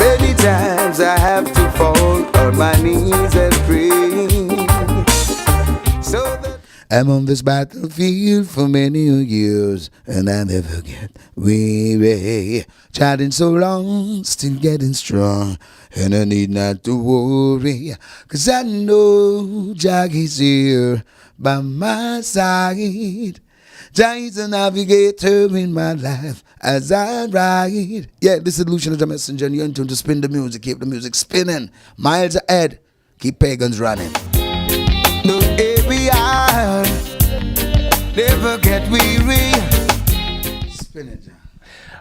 Many times I have to fall on my knees and pray. So that I'm on this battlefield for many years, and I never get weary. Chatting so long, still getting strong, and I need not to worry, 'cause I know Jah is here by my side. Jah is a navigator in my life as I ride. Yeah, this is Luciano the Messenger, and you're in tune to spin the music, keep the music spinning. Miles ahead, keep pagans running. No, here we are, never get weary. Spin it, Jah.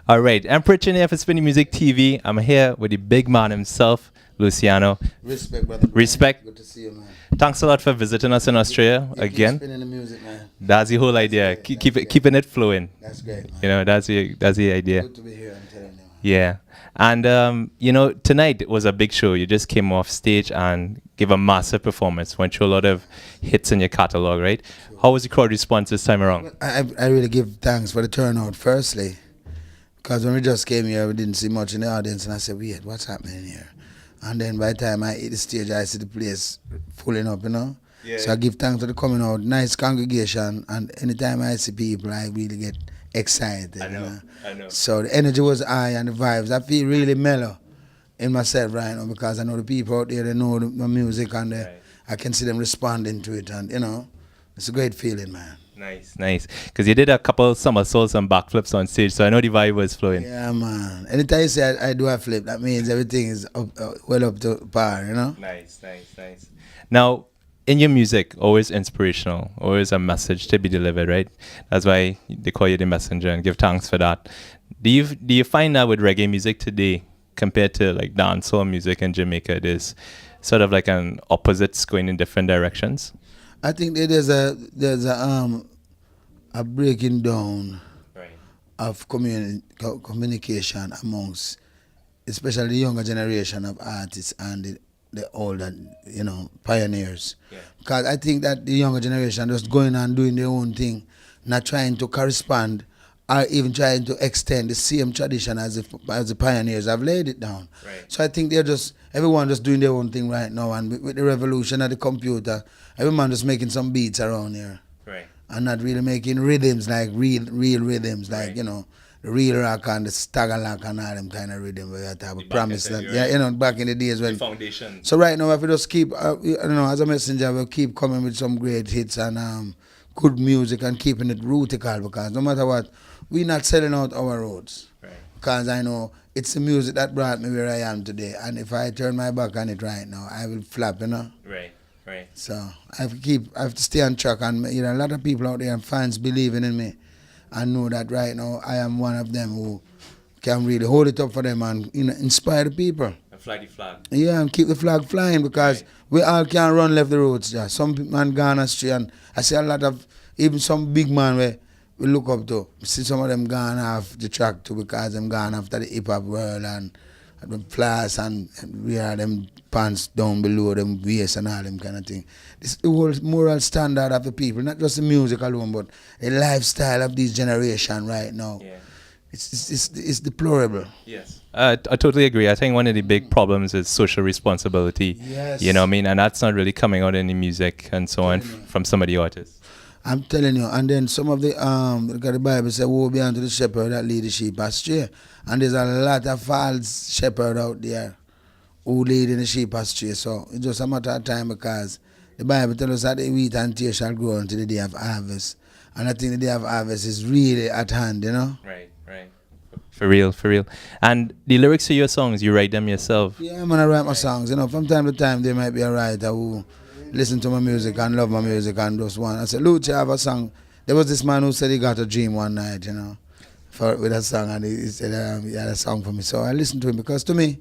All right, I'm Pritchard here for Spinning Music TV. I'm here with the big man himself, Luciano. Respect, brother. Respect. Good to see you, man. Thanks a lot for visiting us in Australia You again. Keep spinning the music, man. That's the whole idea. Keeping it flowing. That's great, man. You know, that's the idea. Good to be here, I'm telling you. Yeah. And, you know, tonight was a big show. You just came off stage and gave a massive performance. Went through a lot of hits in your catalog, right? Sure. How was the crowd response this time around? I really give thanks for the turnout, firstly. Because when we just came here, we didn't see much in the audience. And I said, weird, what's happening here? And then by the time I hit the stage, I see the place filling up, you know? Yeah. So I give thanks for the coming out. Nice congregation. And anytime I see people, I really get excited. I know, you know? I know. So the energy was high and the vibes. I feel really mellow in myself right now because I know the people out there, they know the music and I can see them responding to it. And, you know, it's a great feeling, man. Nice. Because you did a couple somersaults and backflips on stage, so I know the vibe was flowing. Yeah, man. Anytime you say I do a flip, that means everything is well up to par, you know? Nice. Now, in your music, always inspirational, always a message to be delivered, right? That's why they call you the messenger, and give thanks for that. Do you find that with reggae music today, compared to like dancehall music in Jamaica, there's sort of like an opposites going in different directions? I think that there's a breaking down of communication amongst, especially the younger generation of artists and the older, you know, pioneers. Because I think that the younger generation just going and doing their own thing, not trying to correspond or even trying to extend the same tradition as the pioneers have laid it down. Right. So I think everyone just doing their own thing right now, and with the revolution of the computer, everyone just making some beats around here. Right. And not really making rhythms, like real rhythms, like, you know, the real rock and the stagger lock and all them kind of rhythm where you have a promise that, you know, back in the days when... The foundation. So right now, if we just keep, you know, as a messenger, we'll keep coming with some great hits and good music and keeping it rootical, because no matter what, we're not selling out our roads. Right. Because I know it's the music that brought me where I am today, and if I turn my back on it right now, I will flap, you know? Right. So I have to stay on track, and you know, a lot of people out there and fans believing in me and know that right now I am one of them who can really hold it up for them and, you know, inspire the people. And fly the flag. Yeah, and keep the flag flying, because we all can't run left the roads. Yeah. Some man gone astray, and I see a lot of, even some big man where we look up to, see some of them gone off the track too, because them gone after the hip hop world and them flash and wear them pants down below them waist and all them kind of thing. This is the whole moral standard of the people, not just the music alone, but the lifestyle of this generation right now. Yeah. It's deplorable. Yes. I totally agree. I think one of the big problems is social responsibility. Yes. You know what I mean? And that's not really coming out in the music and so on from some of the artists. I'm telling you, and then some of the the Bible says, woe be unto the shepherd that lead the sheep astray. And there's a lot of false shepherd out there who lead the sheep astray. So it's just a matter of time, because the Bible tells us that the wheat and tear shall grow until the day of harvest. And I think the day of harvest is really at hand, you know? Right. For real. And the lyrics to your songs, you write them yourself? Yeah, man, I write my songs. You know, from time to time, there might be a writer who listen to my music and love my music and just want. I said, Lucha, I have a song. There was this man who said he got a dream one night, you know, with a song, and he said he had a song for me. So I listened to him, because to me,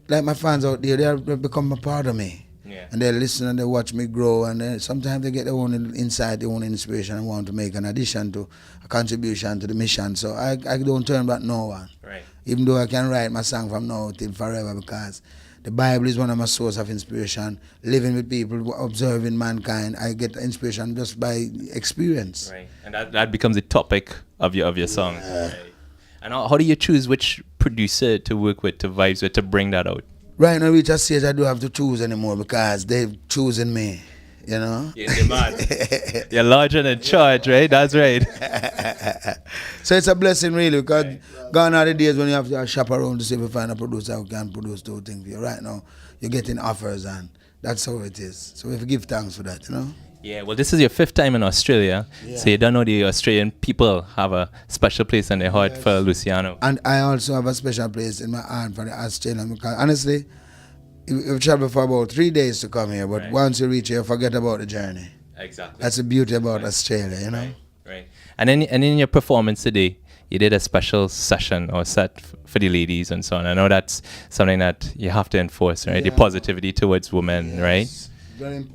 like my fans out there, they have become a part of me. Yeah. And they listen and they watch me grow, and sometimes they get their own insight, their own inspiration, and want to make an addition to a contribution to the mission. So I don't turn back no one. Right. Even though I can write my song from now till forever, because the Bible is one of my sources of inspiration. Living with people, observing mankind, I get inspiration just by experience. Right. And that becomes the topic of your song. Right. And how do you choose which producer to work with, to vibes with, to bring that out? Right now, we just stage I don't have to choose anymore because they've chosen me. You know? You're in demand. You're larger and in charge, right? That's right. So it's a blessing, really, because gone are the days when you have to shop around to see if you find a producer who can produce two things for you. Right now, you're getting offers, and that's how it is. So we have to give thanks for that, you know? Yeah, well, this is your 5th time in Australia, so you don't know the Australian people have a special place in their heart for Luciano. And I also have a special place in my heart for the Australian, because honestly, you travel for about 3 days to come here, but once you reach here, you forget about the journey. Exactly. That's the beauty about Australia, you know? Right. And in your performance today, you did a special session or set for the ladies and so on. I know that's something that you have to enforce, right? The positivity towards women, right?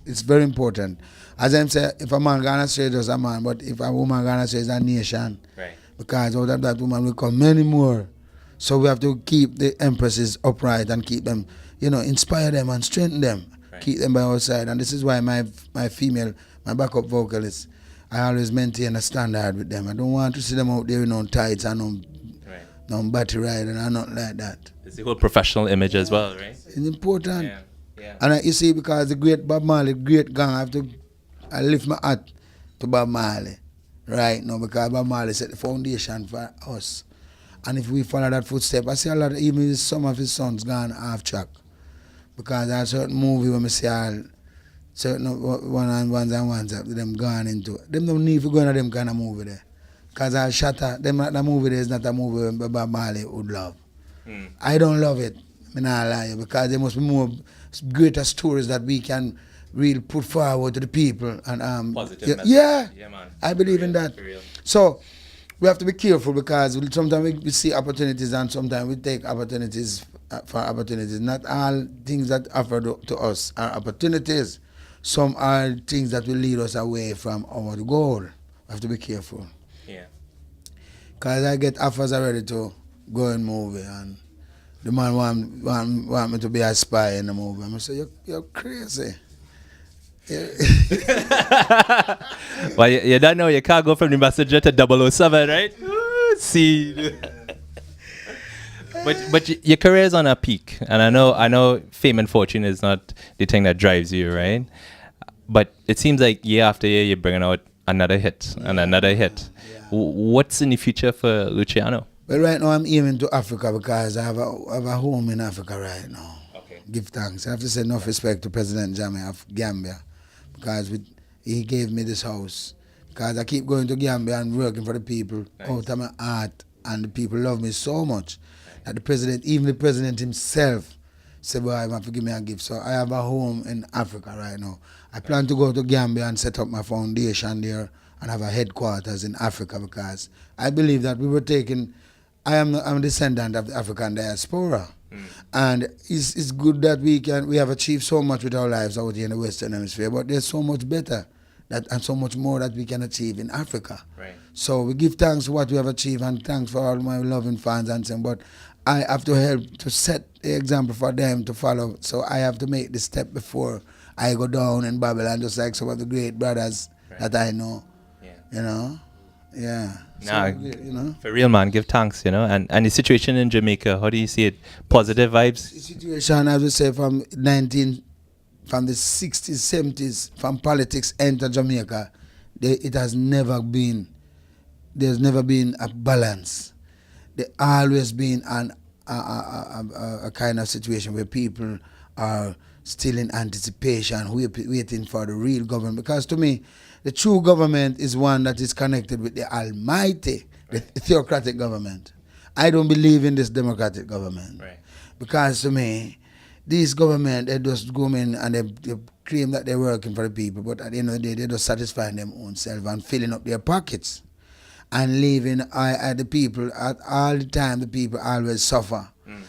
It's very important. As I'm saying, if a man gonna say just a man, but if a woman gonna say it's a nation. Right. Because out of that woman will come many more. So we have to keep the empresses upright and keep them, you know, inspire them and strengthen them. Right. Keep them by our side. And this is why my female, my backup vocalists, I always maintain a standard with them. I don't want to see them out there with no tights and no battery ride and nothing like that. It's the whole professional image as well, right? It's important. Yeah. And you see, because the great Bob Marley, great gang, I lift my hat to Bob Marley right now, because Bob Marley set the foundation for us. And if we follow that footstep, I see a lot of, even some of his sons gone off track. Because there's a certain movie when I see all certain ones them gone into. Them don't need to go into them kind of movie there. Because I shatter, them that movie there is not a movie Bob Marley would love. I don't love it, I'm not lie, because there must be more greater stories that we can really put forward to the people. And positive message. Yeah, man. I believe in that. So we have to be careful, because sometimes we see opportunities and sometimes we take opportunities for opportunities. Not all things that offer to us are opportunities. Some are things that will lead us away from our goal. We have to be careful. Yeah. Because I get offers already to go in movie, and the man want me to be a spy in the movie. I'm say, you're crazy. Yeah. Well, you don't know, you can't go from the messenger to 007, right? See. But your career is on a peak, and I know fame and fortune is not the thing that drives you, right? But it seems like year after year you're bringing out another hit and another hit. Yeah. What's in the future for Luciano? Well, right now I'm aiming to Africa, because I have a home in Africa right now. Okay. Give thanks. I have to say enough respect to President Jammeh of Gambia, because he gave me this house. Because I keep going to Gambia and working for the people out of my heart, and the people love me so much that even the president himself said, well, I have to give me a gift. So I have a home in Africa right now. I plan to go to Gambia and set up my foundation there and have a headquarters in Africa, because I believe that we were taking, I'm a descendant of the African diaspora. And it's good that we have achieved so much with our lives out here in the Western Hemisphere, but there's so much better and so much more that we can achieve in Africa. Right. So we give thanks for what we have achieved, and thanks for all my loving fans and so. But I have to help to set the example for them to follow. So I have to make the step before I go down in Babylon, just like some of the great brothers that I know. Yeah. You know? Yeah. Nah, so, you know? For real, man, give thanks, you know. And the situation in Jamaica, how do you see it? Positive vibes? The situation, I would say, from the 60s, 70s, from politics enter Jamaica, there's never been a balance. There always been a kind of situation where people are still in anticipation, waiting for the real government. Because to me, the true government is one that is connected with the Almighty, the theocratic government. I don't believe in this democratic government. Right. Because to me, this government, they just go in and they claim that they're working for the people, but at the end of the day, they're just satisfying them own self and filling up their pockets and leaving the people, at all the time, the people always suffer.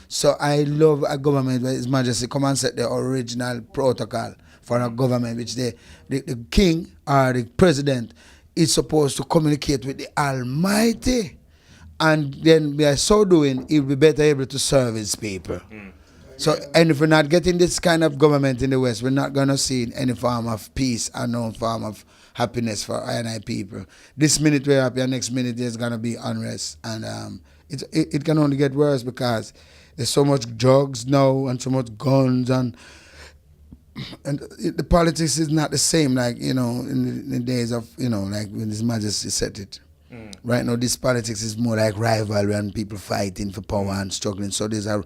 So I love a government where His Majesty come and set the original protocol for a government, which the king or the president is supposed to communicate with the Almighty, and then by so doing, he'll be better able to serve his people. So, and if we're not getting this kind of government in the West, we're not going to see any form of peace and no form of happiness for I and I people. This minute we're happy, and next minute there's going to be unrest, and it can only get worse because there's so much drugs now and so much guns and the politics is not the same like in the days of like when His Majesty said it. Right now, this politics is more like rivalry and people fighting for power and struggling. So there's a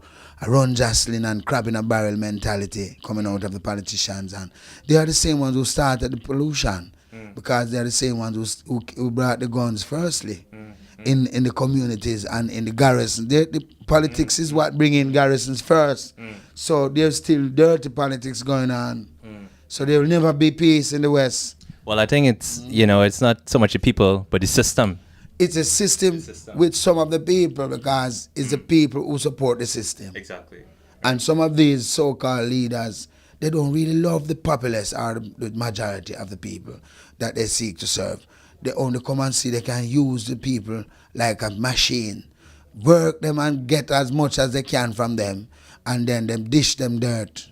run jostling and crab in a barrel mentality coming out of the politicians, and they are the same ones who started the pollution because they are the same ones who brought the guns firstly in the communities and in the garrisons. The politics is what bring in garrisons first. So there's still dirty politics going on. So there will never be peace in the West. Well, I think it's not so much the people, but the system. It's a system with some of the people because it's the people who support the system. Exactly. And some of these so-called leaders, they don't really love the populace or the majority of the people that they seek to serve. They only come and see they can use the people like a machine, work them and get as much as they can from them, and then them dish them dirt.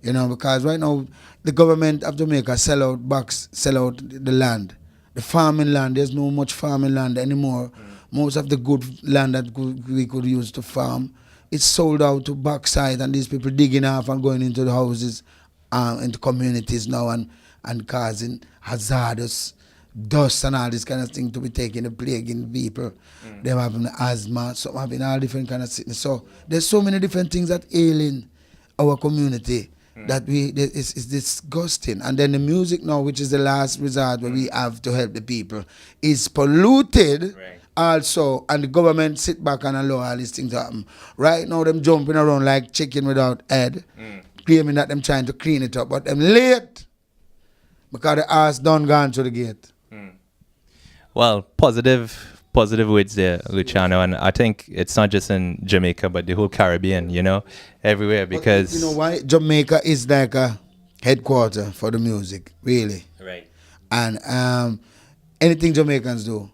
Because right now the government of Jamaica sell out the land. The farming land, there's no much farming land anymore. Most of the good land that we could use to farm, it's sold out to backside, and these people digging off and going into the houses, into communities now and causing hazardous dust and all this kind of thing to be taking the plague in people. Them having asthma, some having all different kind of sickness. So there's so many different things that ailing our community. That it's disgusting. And then the music now, which is the last resort where we have to help the people, is polluted also, and the government sit back and allow all these things to happen. Right now them jumping around like chicken without head, claiming that them trying to clean it up, but them late because the ass done gone through the gate. Well, positive words there, Luciano, and I think it's not just in Jamaica but the whole Caribbean, everywhere, because you know why Jamaica is like a headquarter for the music, really. Right. And anything Jamaicans do,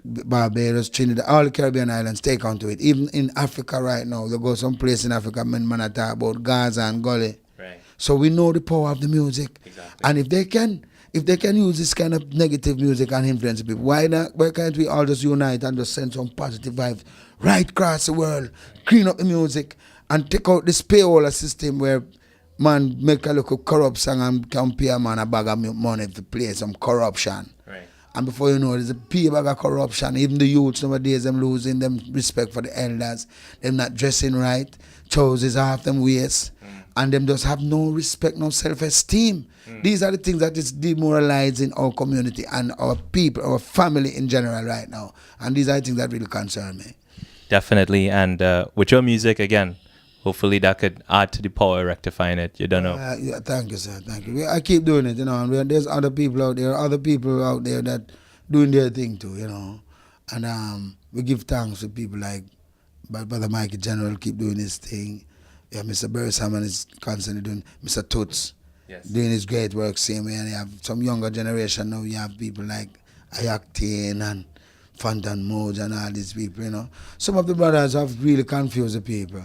Barbados, Trinidad, all the Caribbean islands take onto it. Even in Africa right now, they go someplace in Africa, man talk about Gaza and Gully. Right. So we know the power of the music. Exactly. And if they can use this kind of negative music and influence people, why can't we all just unite and just send some positive vibes right across the world, clean up the music and take out this payola system where man make a look of corrupt song and can pay a man a bag of money to play some corruption. Right. And before you know it, there's a pay bag of corruption. Even the youths nowadays, them losing them respect for the elders, them not dressing right, trousers half them waist, and them just have no respect, no self-esteem. These are the things that is demoralizing our community and our people, our family in general right now. And these are the things that really concern me. Definitely. And with your music, again, hopefully that could add to the power rectifying it. You don't know. Yeah, thank you, sir. Thank you. I keep doing it, and there's other people out there that doing their thing too, And we give thanks to people like Brother Mikey General keep doing his thing. Yeah, Mr. Barry Salmon is constantly doing, Mr. Toots. Yes. Doing his great work same way, and you have some younger generation now. You have people like Ayaktain and Fontan Moj and all these people. Some of the brothers have really confused the people,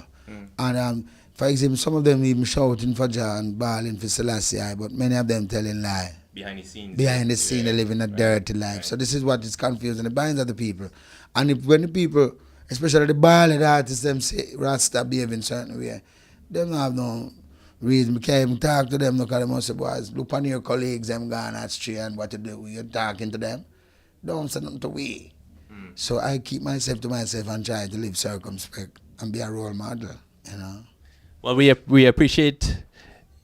and for example, some of them even shouting for Jah and bawling for Selassie, but many of them telling lie. Behind the scenes. They're living a dirty life. Right. So this is what is confusing the minds of the people, and when the people, especially the ballad artists, them say Rasta behave in a certain way, them don't have no reason. We can't even talk to them because they must say, boys, look on your colleagues, them gone astray and what to do. You're talking to them. Don't say nothing to we. So I keep myself to myself and try to live circumspect and be a role model, Well, we appreciate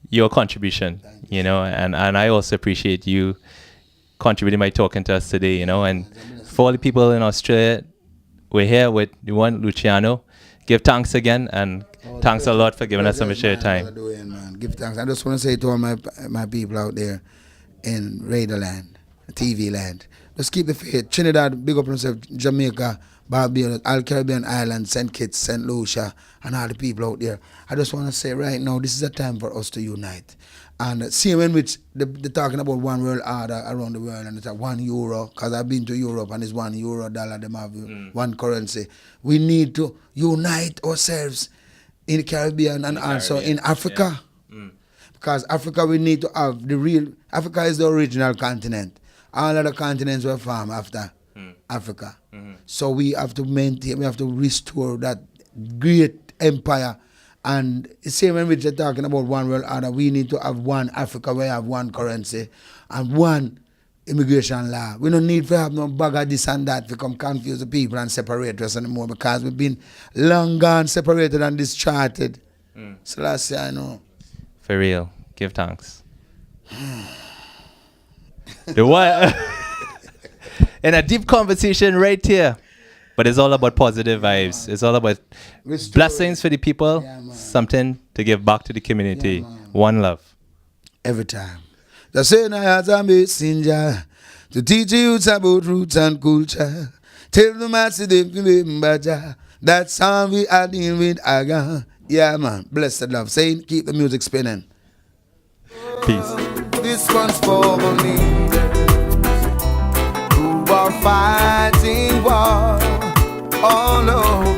your contribution, and I also appreciate you contributing by talking to us today, and for all the people in Australia, we're here with the one Luciano. Give thanks again, and thanks a lot for giving us some of your time. Give thanks. I just want to say to all my people out there in Radio Land, TV Land, just keep the faith. Trinidad, big up yourself. Jamaica, Barbados, all Caribbean islands, St. Kitts, St. Lucia, and all the people out there. I just want to say right now, this is a time for us to unite. And same in which they're talking about one world order around the world, and it's €1, because I've been to Europe and it's €1, dollar, them have one currency. We need to unite ourselves in the Caribbean and also in Africa. Yeah. Because Africa, we need to have Africa is the original continent. All other continents were formed after Africa. So we have to maintain, we have to restore that great empire. And the same when we're talking about one world order, we need to have one Africa where we have one currency and one immigration law. We don't need to have no bag of this and that to come confuse the people and separate us anymore, because we've been long gone separated and discharted. So that's I know. For real. Give thanks. The what? In a deep conversation right here. But it's all about positive vibes. It's all about blessings for the people, something to give back to the community. One love. Every time. The saying I as a messenger to teach you about roots and culture. Tell the masses they remember that's how we are dealing with again. Yeah, man. Blessed love. Saying keep the music spinning. Peace. This one's for the leaders who are fighting war all over.